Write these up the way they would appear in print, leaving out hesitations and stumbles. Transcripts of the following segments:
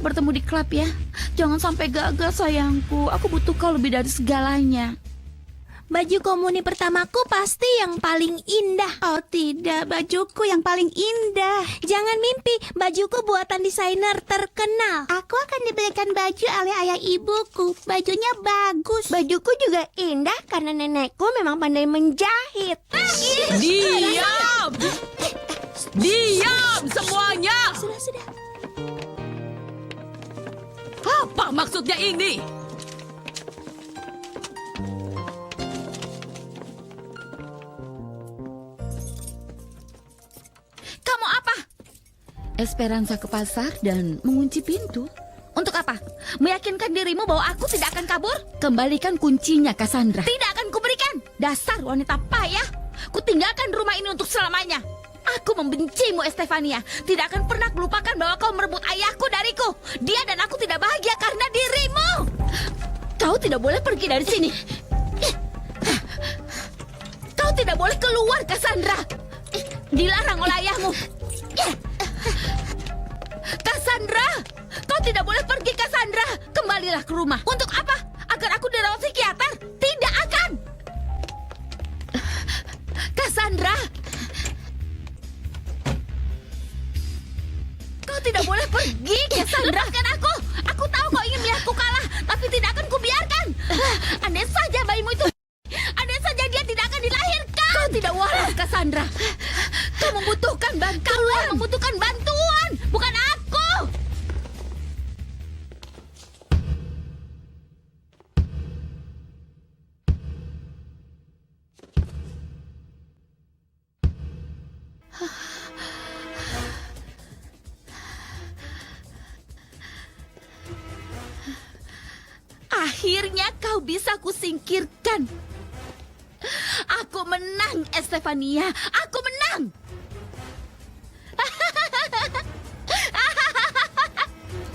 bertemu di klub ya. Jangan sampai gagal sayangku. Aku butuh kau lebih dari segalanya. Baju komuni pertamaku pasti yang paling indah. Oh tidak, bajuku yang paling indah. Jangan mimpi, bajuku buatan desainer terkenal. Aku akan dibelikan baju oleh ayah ibuku. Bajunya bagus. Bajuku juga indah karena nenekku memang pandai menjahit. Diam! Diam semuanya! Sudah. Apa maksudnya ini? Kamu apa? Esperanza ke pasar dan mengunci pintu. Untuk apa? Meyakinkan dirimu bahwa aku tidak akan kabur? Kembalikan kuncinya, Cassandra. Tidak akan kuberikan. Dasar wanita payah. Kutinggalkan rumah ini untuk selamanya. Aku membencimu, Estefania. Tidak akan pernah melupakan bahwa kau merebut ayahku dariku. Dia dan aku tidak bahagia karena dirimu. Kau tidak boleh pergi dari sini. Kau tidak boleh keluar, Cassandra. Dilarang oleh ayahmu. Cassandra, kau tidak boleh pergi, Cassandra. Kembalilah ke rumah. Untuk apa? Agar aku dirawat psikiater? Tidak akan. Cassandra, kau tidak boleh pergi, Cassandra. Lepaskan aku. Aku tahu kau ingin melihatku kalah, tapi tidak akan kubiarkan. Andai saja bayimu itu, andai saja dia tidak akan dilahirkan. Kau tidak waras, Cassandra. Kau membutuhkan bantuan. Kau membutuhkan bantuan, bukan aku. Akhirnya kau bisa kusingkirkan. Aku menang, Estefania. Aku menang.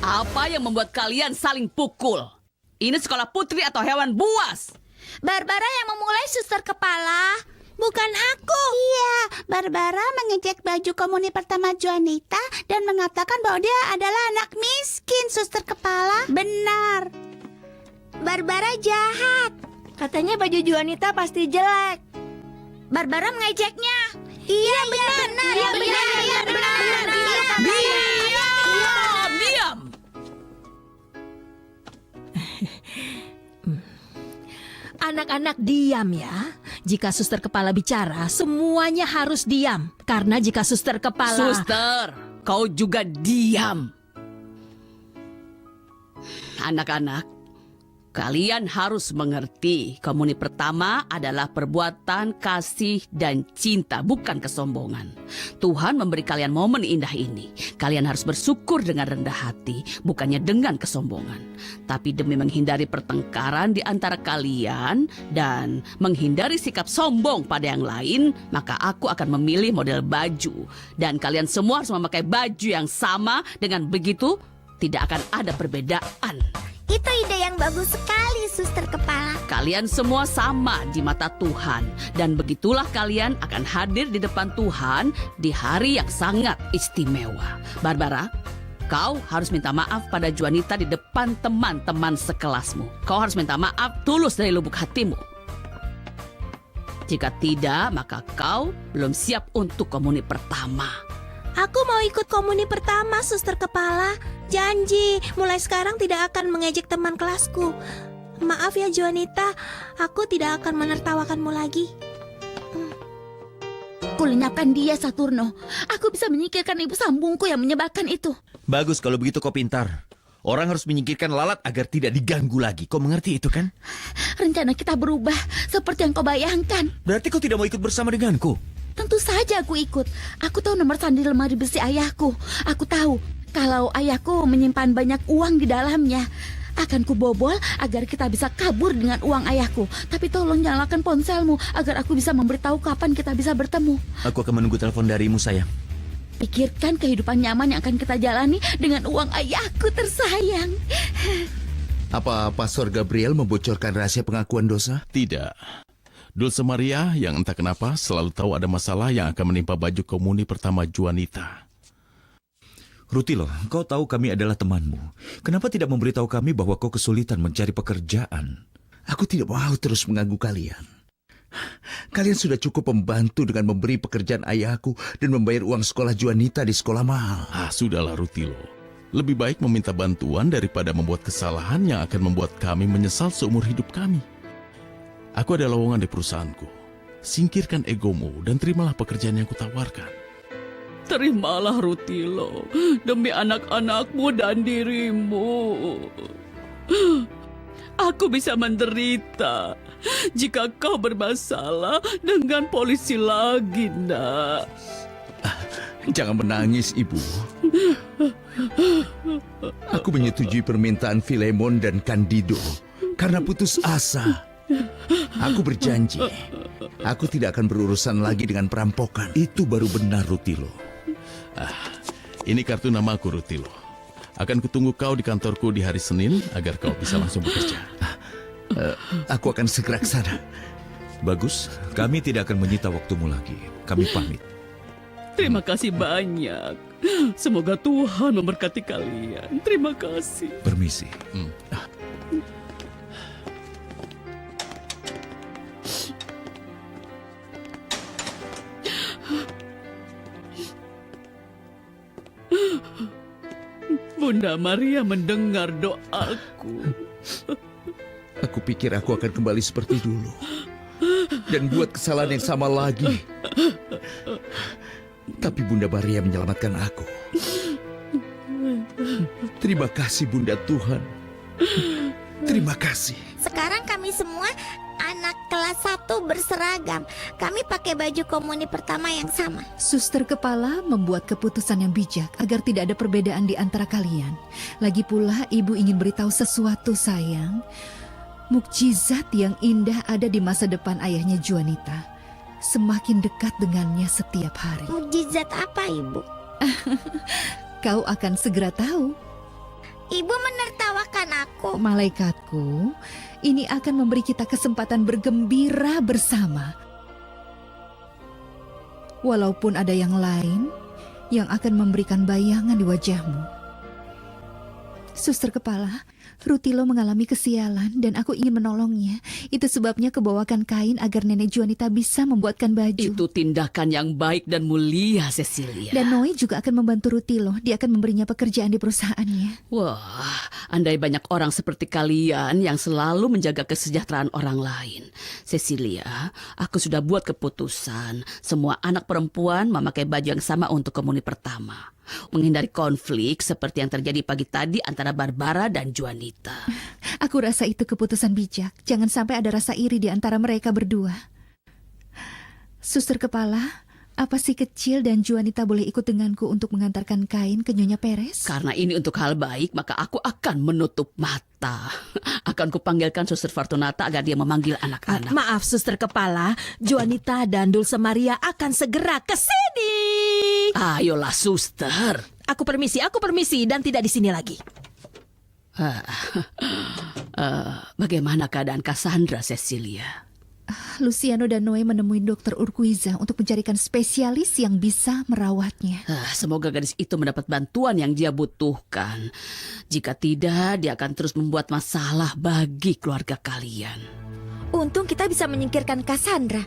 Apa yang membuat kalian saling pukul? Ini sekolah putri atau hewan buas? Barbara yang memulai, suster kepala. Bukan aku. Iya, Barbara mengejek baju komuni pertama Juanita dan mengatakan bahwa dia adalah anak miskin, suster kepala. Benar. Barbara jahat. Katanya baju Juanita pasti jelek. Barbara mengejeknya. Iya, benar. Iya, benar. Diam! Anak-anak diam ya. Jika suster kepala bicara, semuanya harus diam. Karena jika suster kepala... Suster, kau juga diam. Anak-anak, kalian harus mengerti, komuni pertama adalah perbuatan kasih dan cinta, bukan kesombongan. Tuhan memberi kalian momen indah ini. Kalian harus bersyukur dengan rendah hati, bukannya dengan kesombongan. Tapi demi menghindari pertengkaran di antara kalian dan menghindari sikap sombong pada yang lain, maka aku akan memilih model baju. Dan kalian semua harus memakai baju yang sama. Dengan begitu, tidak akan ada perbedaan. Itu ide yang bagus sekali, suster kepala. Kalian semua sama di mata Tuhan. Dan begitulah kalian akan hadir di depan Tuhan di hari yang sangat istimewa. Barbara, kau harus minta maaf pada Juanita di depan teman-teman sekelasmu. Kau harus minta maaf tulus dari lubuk hatimu. Jika tidak, maka kau belum siap untuk komuni pertama. Aku mau ikut komuni pertama, suster kepala. Janji, mulai sekarang tidak akan mengejek teman kelasku. Maaf ya, Juanita. Aku tidak akan menertawakanmu lagi. Kulenyapkan dia, Saturno. Aku bisa menyingkirkan ibu sambungku yang menyebalkan itu. Bagus kalau begitu kau pintar. Orang harus menyingkirkan lalat agar tidak diganggu lagi. Kau mengerti itu kan? Rencana kita berubah seperti yang kau bayangkan. Berarti kau tidak mau ikut bersama denganku? Tentu saja aku ikut. Aku tahu nomor sandi lemari besi ayahku. Aku tahu kalau ayahku menyimpan banyak uang di dalamnya. Akan kubobol agar kita bisa kabur dengan uang ayahku. Tapi tolong nyalakan ponselmu agar aku bisa memberitahu kapan kita bisa bertemu. Aku akan menunggu telepon darimu, sayang. Pikirkan kehidupan nyaman yang akan kita jalani dengan uang ayahku tersayang. Apa Pastor Gabriel membocorkan rahasia pengakuan dosa? Tidak. Dulce Maria yang entah kenapa selalu tahu ada masalah yang akan menimpa baju komuni pertama Juanita. Rutilo, kau tahu kami adalah temanmu. Kenapa tidak memberitahu kami bahwa kau kesulitan mencari pekerjaan? Aku tidak mau terus mengganggu kalian. Kalian sudah cukup membantu dengan memberi pekerjaan ayahku dan membayar uang sekolah Juanita di sekolah mahal. Sudahlah Rutilo. Lebih baik meminta bantuan daripada membuat kesalahan yang akan membuat kami menyesal seumur hidup kami. Aku ada lowongan di perusahaanku. Singkirkan egomu dan terimalah pekerjaan yang kutawarkan. Terimalah Rutilo, demi anak-anakmu dan dirimu. Aku bisa menderita jika kau bermasalah dengan polisi lagi, nak. Jangan menangis, Ibu. Aku menyetujui permintaan Filemon dan Candido karena putus asa. Aku berjanji, aku tidak akan berurusan lagi dengan perampokan. Itu baru benar, Rutilo. Ini kartu nama aku, Rutilo. Akan kutunggu kau di kantorku di hari Senin agar kau bisa langsung bekerja. Aku akan segera ke sana. Bagus, kami tidak akan menyita waktumu lagi. Kami pamit. Terima kasih banyak. Semoga Tuhan memberkati kalian. Terima kasih. Permisi. Bunda Maria mendengar doaku. Aku pikir aku akan kembali seperti dulu dan buat kesalahan yang sama lagi. Tapi Bunda Maria menyelamatkan aku. Terima kasih Bunda Tuhan. Terima kasih. Sekarang kami semua anak kelas 1 berseragam. Kami pakai baju komuni pertama yang sama. Suster kepala membuat keputusan yang bijak agar tidak ada perbedaan di antara kalian. Lagi pula ibu ingin beritahu sesuatu, sayang. Mukjizat yang indah ada di masa depan ayahnya Juanita. Semakin dekat dengannya setiap hari. Mukjizat apa, Ibu? Kau akan segera tahu. Ibu menertawakan aku. Malaikatku, ini akan memberi kita kesempatan bergembira bersama. Walaupun ada yang lain yang akan memberikan bayangan di wajahmu. Suster kepala, Rutilo mengalami kesialan dan aku ingin menolongnya. Itu sebabnya kebawakan kain agar nenek Juanita bisa membuatkan baju. Itu tindakan yang baik dan mulia, Cecilia. Dan Noe juga akan membantu Rutilo. Dia akan memberinya pekerjaan di perusahaannya. Wah, andai banyak orang seperti kalian yang selalu menjaga kesejahteraan orang lain. Cecilia, aku sudah buat keputusan. Semua anak perempuan memakai baju yang sama untuk komuni pertama. Menghindari konflik seperti yang terjadi pagi tadi antara Barbara dan Juanita. Aku rasa itu keputusan bijak. Jangan sampai ada rasa iri di antara mereka berdua. Suster kepala, apa si kecil dan Juanita boleh ikut denganku untuk mengantarkan kain ke Nyonya Perez? Karena ini untuk hal baik, maka aku akan menutup mata. Akan kupanggilkan Suster Fortunata agar dia memanggil anak-anak. Maaf, Suster kepala, Juanita dan Dulce Maria akan segera ke sini. Ayolah, Suster. Aku permisi, dan tidak di sini lagi. Bagaimana keadaan Cassandra, Cecilia? Luciano dan Noe menemui Dokter Urquiza untuk mencarikan spesialis yang bisa merawatnya. Semoga gadis itu mendapat bantuan yang dia butuhkan. Jika tidak, dia akan terus membuat masalah bagi keluarga kalian. Untung kita bisa menyingkirkan Cassandra.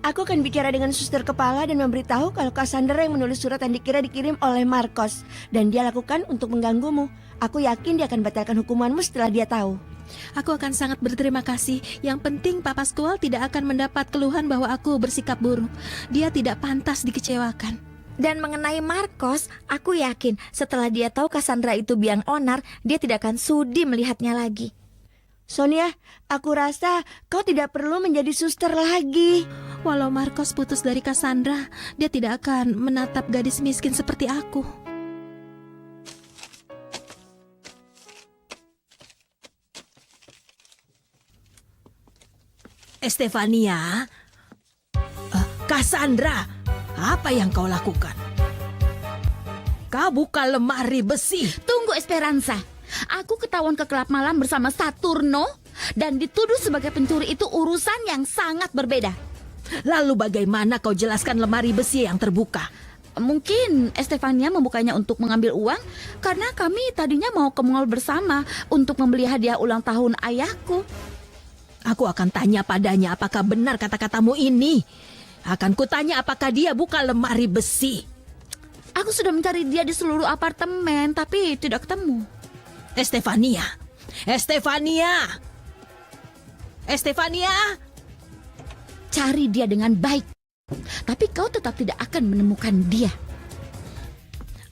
Aku akan bicara dengan suster kepala dan memberitahu kalau Cassandra yang menulis surat yang dikira dikirim oleh Marcos. Dan dia lakukan untuk mengganggumu. Aku yakin dia akan batalkan hukumanmu setelah dia tahu. Aku akan sangat berterima kasih. Yang penting Papa Squall tidak akan mendapat keluhan bahwa aku bersikap buruk. Dia tidak pantas dikecewakan. Dan mengenai Marcos, aku yakin setelah dia tahu Cassandra itu biang onar, dia tidak akan sudi melihatnya lagi. Sonia, aku rasa kau tidak perlu menjadi suster lagi. Walau Marcos putus dari Cassandra, dia tidak akan menatap gadis miskin seperti aku. Estefania, Cassandra, apa yang kau lakukan? Kau buka lemari besi. Tunggu, Esperanza. Aku ketahuan ke klub malam bersama Saturno dan dituduh sebagai pencuri. Itu urusan yang sangat berbeda. Lalu bagaimana kau jelaskan lemari besi yang terbuka? Mungkin Estefania membukanya untuk mengambil uang karena kami tadinya mau ke mall bersama untuk membeli hadiah ulang tahun ayahku. Aku akan tanya padanya apakah benar kata-katamu ini. Akan kutanya apakah dia buka lemari besi. Aku sudah mencari dia di seluruh apartemen tapi tidak ketemu. Estefania. Cari dia dengan baik. Tapi kau tetap tidak akan menemukan dia.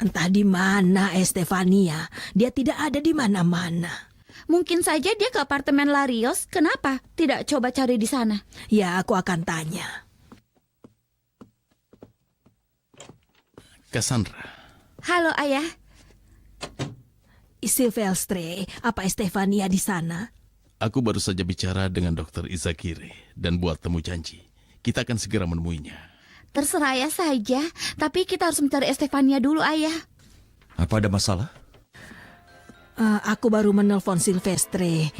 Entah di mana Estefania. Dia tidak ada di mana-mana. Mungkin saja dia ke apartemen Larios. Kenapa tidak coba cari di sana? Ya, aku akan tanya. Cassandra, Halo ayah. Silvestre, apa Estefania di sana? aku baru saja bicara dengan Dr. Izakire dan buat temu janji. Kita akan segera menemuinya. Terserah ayah saja. Tapi kita harus mencari Estefania dulu ayah. Apa ada masalah? Aku baru menelpon Silvestre.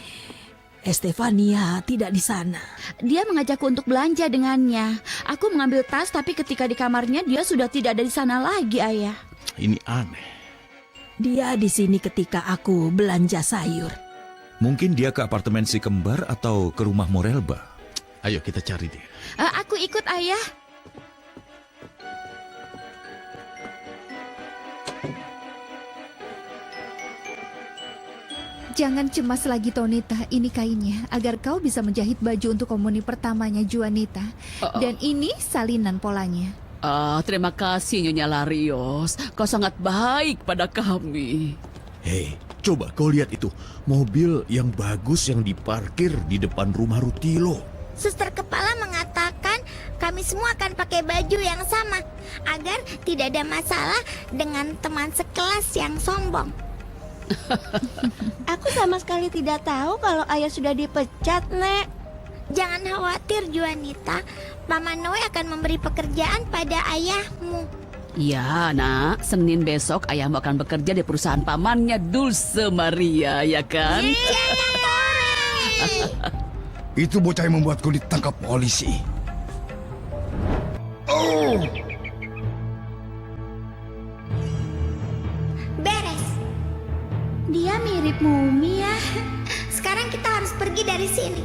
Estefania tidak di sana. Dia mengajakku untuk belanja dengannya. Aku mengambil tas tapi ketika di kamarnya dia sudah tidak ada di sana lagi ayah. Ini aneh. Dia di sini ketika aku belanja sayur. Mungkin dia ke apartemen si kembar atau ke rumah Morelba. Ayo kita cari dia. Aku ikut ayah. Jangan cemas lagi Tonita, ini kainnya agar kau bisa menjahit baju untuk komuni pertamanya Juanita. Dan ini salinan polanya. Terima kasih Nyonya Larios. Kau sangat baik pada kami. Hei, coba kau lihat itu. Mobil yang bagus yang diparkir di depan rumah Rutilo. Suster kepala mengatakan kami semua akan pakai baju yang sama agar tidak ada masalah dengan teman sekelas yang sombong. Aku sama sekali tidak tahu kalau ayah sudah dipecat, Nek. Jangan khawatir, Juanita. Paman Noe akan memberi pekerjaan pada ayahmu. Ya, nak. Senin besok ayahmu akan bekerja di perusahaan pamannya Dulce Maria, ya kan? Itu bocah yang membuatku ditangkap polisi. Oh! Beres. Dia mirip mumi ya. Sekarang kita harus pergi dari sini.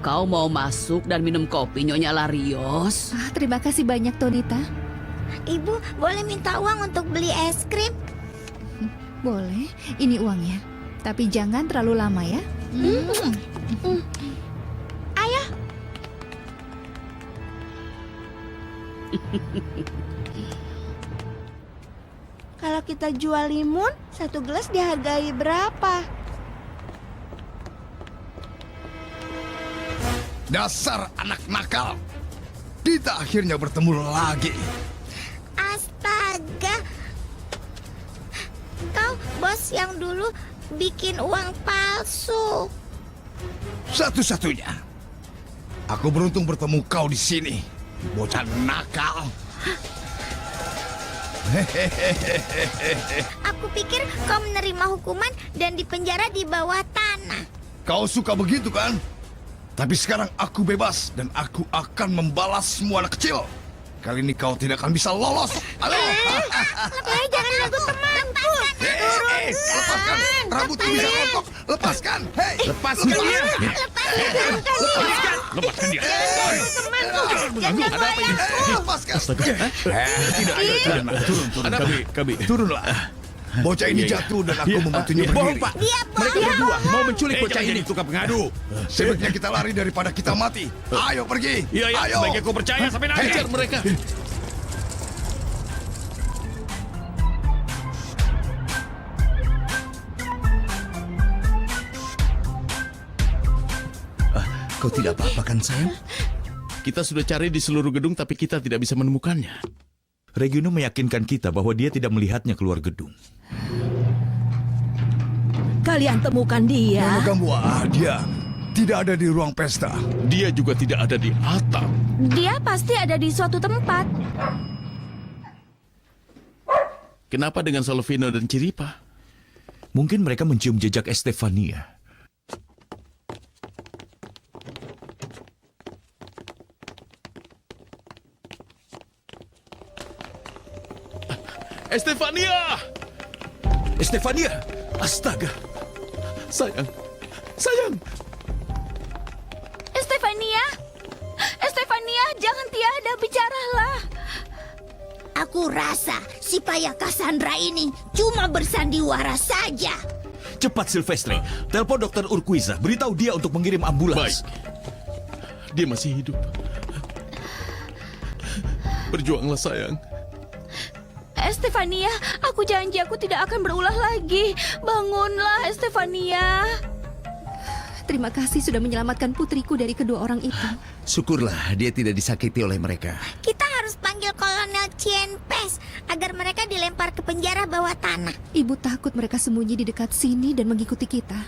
Kau mau masuk dan minum kopi, Nyonya Larios? Terima kasih banyak Tonita. Ibu, boleh minta uang untuk beli es krim? Boleh, ini uangnya. Tapi jangan terlalu lama ya. Ayo. Kalau kita jual limun, satu gelas dihargai berapa? Dasar anak nakal. Kita akhirnya bertemu lagi. Astaga. Kau bos yang dulu bikin uang palsu. Satu-satunya. Aku beruntung bertemu kau di sini. Bocah nakal. Aku pikir kau menerima hukuman dan dipenjara di bawah tanah. Kau suka begitu kan? Tapi sekarang aku bebas dan aku akan membalas semua anak kecil. Kali ini kau tidak akan bisa lolos. Halo. Jangan lagu temanku. Lepaskan. Rambutku bisa rontok. Lepaskan. Hei. Lepaskan dia. Lepaskan dia. Ada apa ini? Lepaskan. Tidak. Turun. Kami. Turunlah. Bocah ini jatuh dan aku membantunya berdiri. Bohong, Pak. Mereka berdua mau menculik bocah ini. Tukang pengadu. Sebaiknya kita lari daripada kita mati. Ayo pergi. Ayo. Sebaiknya kau percaya sampai nanti. Hajar mereka. Kau tidak apa-apa kan sayang? Kita sudah cari di seluruh gedung tapi kita tidak bisa menemukannya. Regino meyakinkan kita bahwa dia tidak melihatnya keluar gedung. Kalian temukan dia. Memegang buah. Dia tidak ada di ruang pesta. Dia juga tidak ada di atap. Dia pasti ada di suatu tempat. Kenapa dengan Solvino dan Ciripa? Mungkin mereka mencium jejak Estefania. Estefania! Estefania, astaga. Sayang, Estefania, jangan tiada, bicaralah. Aku rasa si payah Cassandra ini cuma bersandiwara saja. Cepat Silvestre, telepon Dokter Urquiza. Beritahu dia untuk mengirim ambulans. baik. Dia masih hidup. Berjuanglah sayang. Estefania, aku janji aku tidak akan berulah lagi. Bangunlah, Estefania. Terima kasih sudah menyelamatkan putriku dari kedua orang itu. Syukurlah dia tidak disakiti oleh mereka. Kita harus panggil Kolonel Cienpes agar mereka dilempar ke penjara bawah tanah. Ibu takut mereka sembunyi di dekat sini dan mengikuti kita.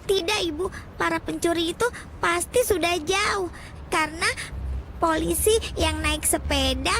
Tidak, Ibu. Para pencuri itu pasti sudah jauh. Karena polisi yang naik sepeda